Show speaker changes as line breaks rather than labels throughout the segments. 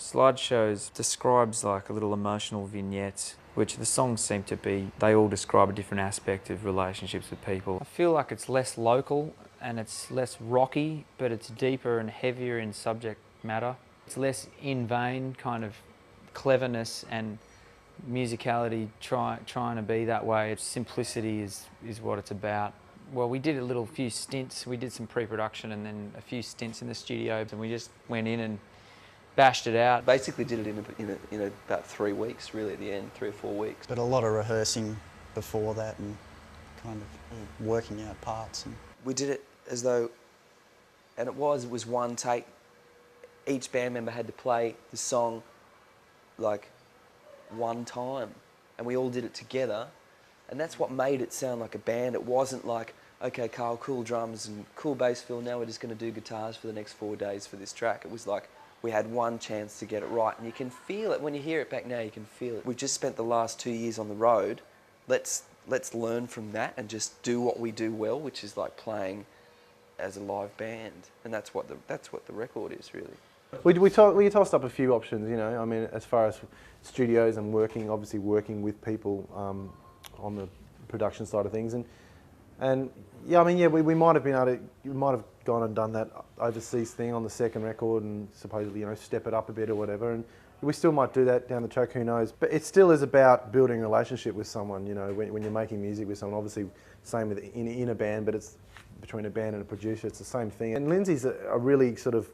Slideshows describes like a little emotional vignette, which the songs seem to be, they all describe a different aspect of relationships with people. I feel like it's less local and it's less rocky, but it's deeper and heavier in subject matter. It's less in vain kind of cleverness and musicality trying to be that way. Simplicity is what it's about. Well, we did a few stints. We did some pre-production and then a few stints in the studio, and we just went in and bashed it out.
Basically did it in about 3 weeks, really, at the end, 3 or 4 weeks.
But a lot of rehearsing before that and kind of working out parts. And
we did it as though, and it was one take. Each band member had to play the song like one time, and we all did it together, and that's what made it sound like a band. It wasn't like, okay, Carl, cool drums and cool bass fill, now we're just going to do guitars for the next 4 days for this track. It was like we had one chance to get it right, and you can feel it when you hear it back now. You can feel it. We've just spent the last 2 years on the road. Let's learn from that and just do what we do well, which is like playing as a live band, and that's what the record is, really.
We tossed up a few options, you know. I mean, as far as studios and obviously working with people on the production side of things, and yeah, I mean, yeah, we might have been able to, we might have gone and done that overseas thing on the second record and supposedly, you know, step it up a bit or whatever, and we still might do that down the track, who knows. But it still is about building a relationship with someone, you know, when you're making music with someone. Obviously, same with in a band, but it's between a band and a producer, it's the same thing. And Lindsay's a really sort of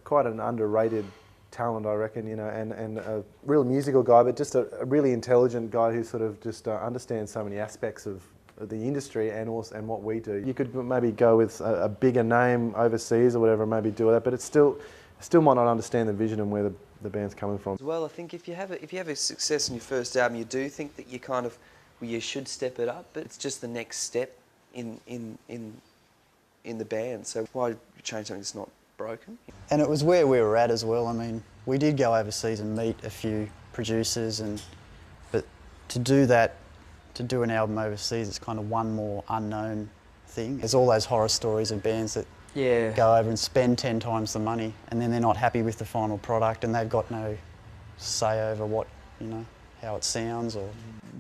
quite an underrated talent, I reckon, you know, and a real musical guy, but just a really intelligent guy who sort of just understands so many aspects of the industry and what we do. You could maybe go with a bigger name overseas or whatever, maybe do that, but it still might not understand the vision and where the band's coming from.
Well, I think if you have a success in your first album, you do think that you should step it up, but it's just the next step in the band. So why change something that's not broken?
And it was where we were at as well. I mean, we did go overseas and meet a few producers, but to do that, to do an album overseas, it's kind of one more unknown thing. There's all those horror stories of bands that go over and spend 10 times the money, and then they're not happy with the final product, and they've got no say over what, you know, how it sounds. Or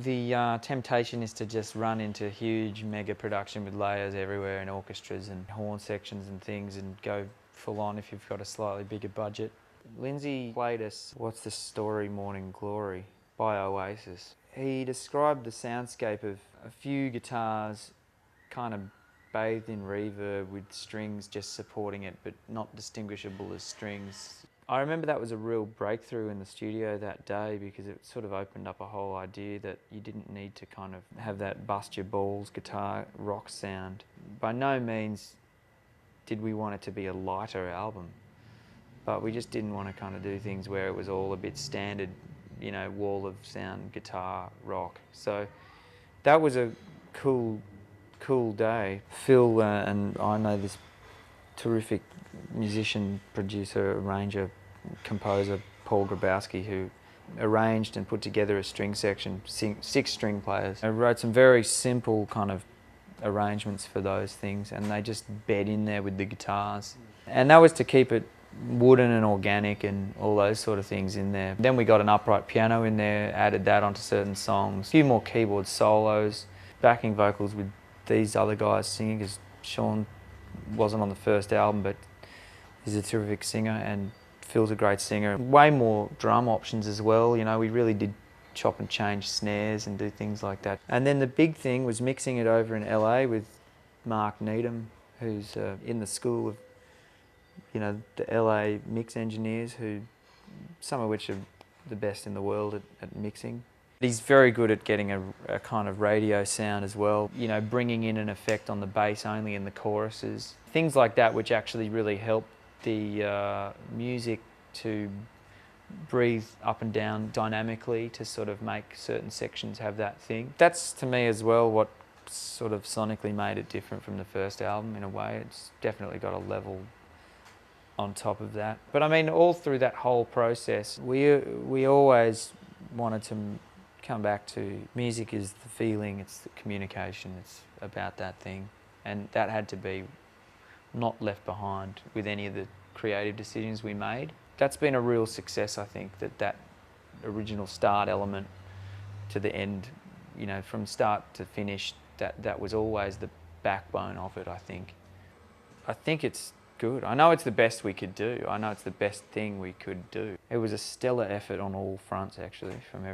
the temptation is to just run into huge mega production with layers everywhere and orchestras and horn sections and things, and go full on if you've got a slightly bigger budget. Lindsay played us What's the Story, Morning Glory by Oasis. He described the soundscape of a few guitars kind of bathed in reverb with strings just supporting it but not distinguishable as strings. I remember that was a real breakthrough in the studio that day, because it sort of opened up a whole idea that you didn't need to kind of have that bust your balls guitar rock sound. By no means did we want it to be a lighter album, but we just didn't want to kind of do things where it was all a bit standard, you know, wall of sound guitar rock. So that was a cool day. Phil and I know this terrific musician, producer, arranger, composer, Paul Grabowski, who arranged and put together a string section, 6 string players. I wrote some very simple kind of arrangements for those things, and they just bed in there with the guitars. And that was to keep it wooden and organic and all those sort of things in there. Then we got an upright piano in there, added that onto certain songs, a few more keyboard solos, backing vocals with these other guys singing, because Sean wasn't on the first album, but he's a terrific singer, and Phil's a great singer. Way more drum options as well, you know, we really did chop and change snares and do things like that. And then the big thing was mixing it over in LA with Mark Needham, who's in the school of, you know, the LA mix engineers, some of which are the best in the world at mixing. He's very good at getting a kind of radio sound as well, you know, bringing in an effect on the bass only in the choruses. Things like that, which actually really help the music to breathe up and down dynamically, to sort of make certain sections have that thing. That's, to me as well, what sort of sonically made it different from the first album in a way. It's definitely got a level on top of that. But I mean, all through that whole process, we always wanted to come back to music is the feeling, it's the communication, it's about that thing. And that had to be not left behind with any of the creative decisions we made. that's been a real success, I think, that original start element to the end, you know, from start to finish, that was always the backbone of it, I think. I think it's good. I know it's the best we could do. I know it's the best thing we could do. It was a stellar effort on all fronts, actually, from